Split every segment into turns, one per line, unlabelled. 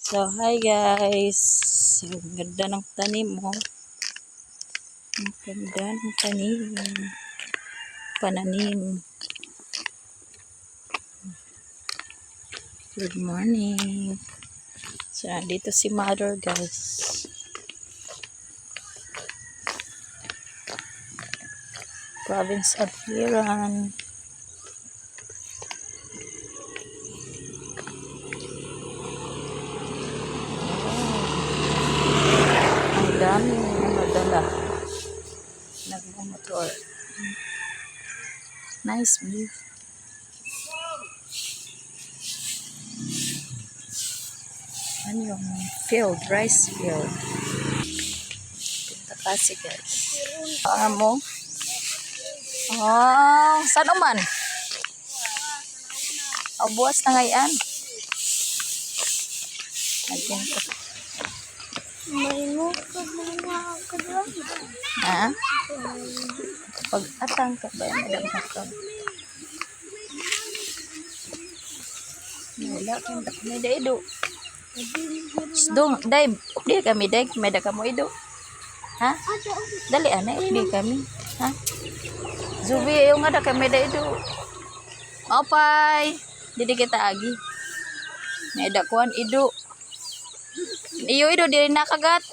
So, hi guys. Ang ganda ng tanim mo. Ang ganda ng tanim. Pananim. Good morning. So, dito si mother guys. Province of Iran. Ang daming nadala. Nagmumotor. Nice view. Ano yung field? Rice field. Punta kasi guys. Mo? Oh, saan man? Oh, buwas na ngayon. Nagpunta.
May mukod na nakakadaan.
Ha? Pag atang ka ba yung madang ka? Wala kang may daido. Dong, dai, di kami dai, may da kamo ido. Ha? Dali ana, di kami. Ha? Zubi yung ada kami daido. Opay, didi kita agi. May da kuan ido. Iyo ido diri nakagat.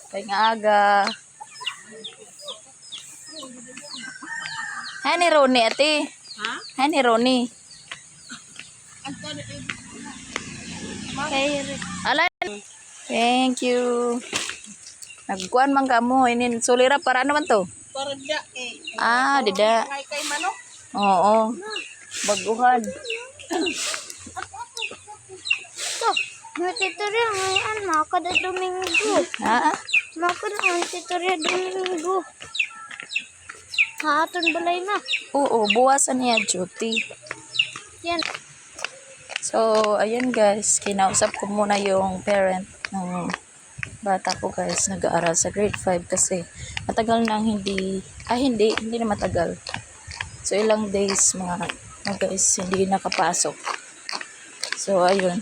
Kay nga aga. Hani Roni ati. Ha? Hani Roni. Alan. Thank you. Nagkuan man kamo inin sulira para naman to.
Para da eh.
Ah, dida.
Kay manok.
Oo. Baguhan.
To, may tutorial ngayon makada Domingo.
Ha?
Makada ang tutorial Domingo. Haton balay na.
Oo, buwasan niya duty.
Yan.
So, ayun guys, kinausap ko muna yung parent ng bata ko guys, nag-aaral sa grade 5 kasi matagal nang hindi na matagal. So, ilang days mga guys, hindi nakapasok. So, ayun.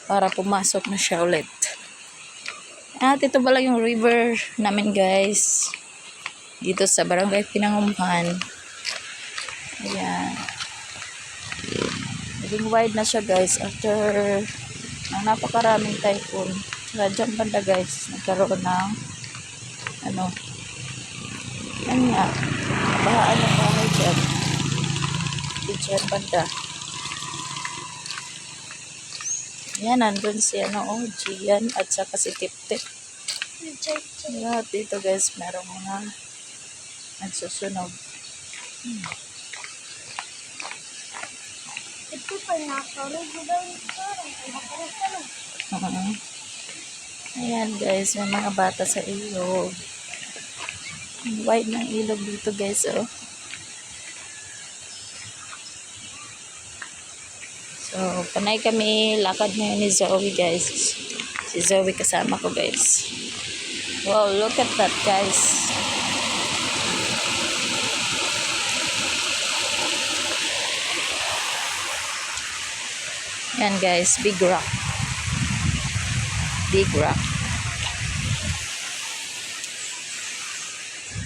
Para pumasok na siya ulit. At ito pala yung river namin guys. Dito sa Barangay Pinangumhan. Ayan. Naging wide na siya guys after ng napakaraming typhoon. Kaya dyan banda guys, nagkaroon ng ano nga, bahaan ng bahay dyan. Dyan banda. Yan, nandun si Gian at saka si Tip-Tip. Lahat dito guys, merong mga nagsusunog.
Ito pa nakakaroon ba yung
Ayan guys, may mga bata sa ilog. Ang wide ng ilog dito guys, oh. So, panay kami lakad ngayon ni Zoe guys. Si Zoe kasama ko guys. Wow, look at that guys. Yan guys, big rock. Big rock.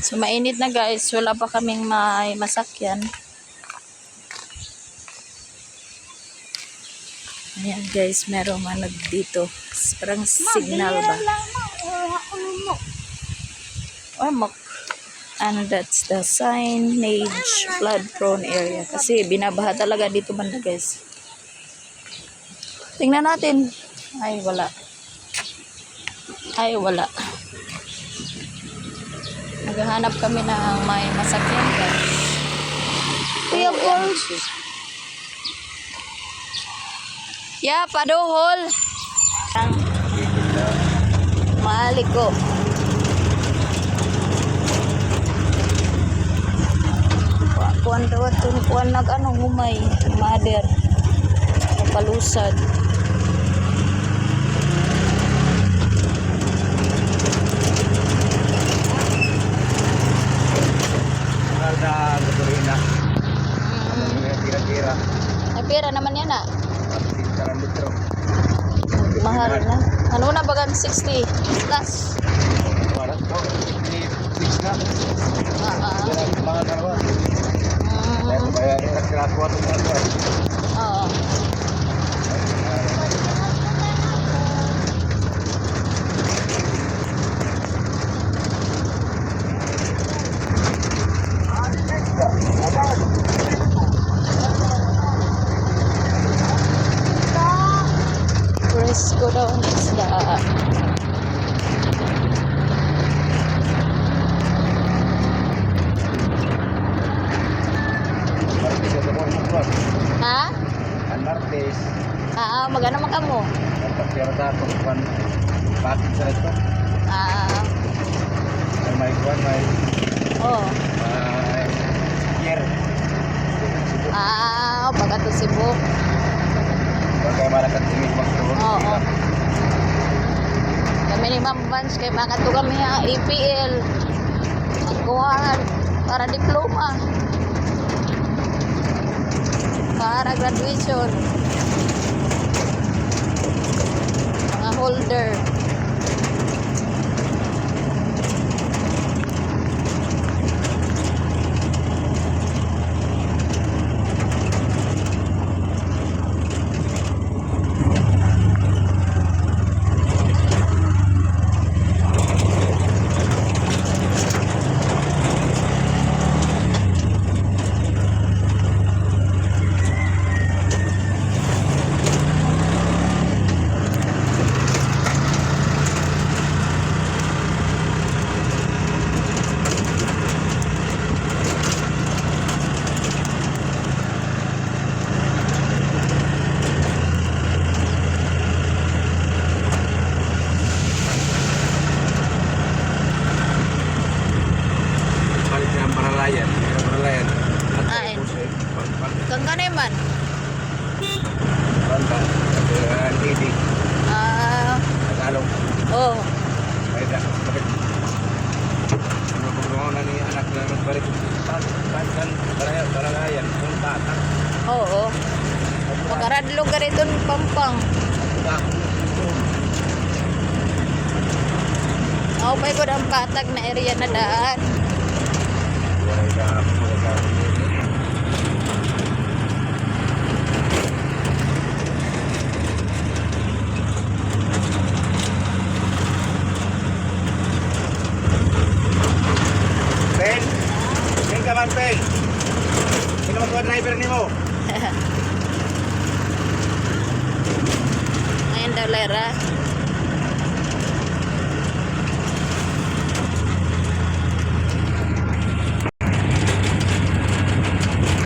So, mainit na guys. Wala pa kaming may masakyan. Ayan guys, merong manag dito. Parang signal ba? And that's the signage flood prone area. Kasi binabaha talaga dito banda guys. Tingnan natin. Ay, wala. Ay, wala. Naghahanap kami ng may masakyan guys.
Kuya Paul.
Yeah, paduhol. Mahalik ko. Kuan daw kuan nag humay, mother. Palusad.
Ada gasolina. kira-kira.
Ay, pera naman yan ah.
At 6 litro.
Mahal na. Ano na bagang 60 plus?
Para to, 6 na.
Ah.
Mga karwa. Kaya
Mm.
kaya nagkakwa itong karwa.
Oo. Presko daw ang isda.
Martes ito mo yung kwan.
Ha?
Ang Martes.
Magana man kamo?
Nagpapira tayo kung bakit sa ito. May kwan, may
Oh.
year.
Pagka to Cebu.
Kaya malakat tingin magtuhon.
Oo. Kami ni Ma'am Vance kay makato kami ang APL. Magkuhan para diploma. Para graduation. Mga holder.
Balik na ang paralayan. Ang paralayan.
Ain. Kang kanay man.
Banta. Ang hindi. Tagalog.
Oh.
Ay da. Bakit? Ano kung na ni anak na magbalik. Pantan. Paralayan. Kung bata.
Oo. Makaradlo ka rin doon, Pampang. May ko ang patag na area na daan.
Pen? Pen ka man, Pen? Sino mag driver ni mo?
Ngayon daw, Lera.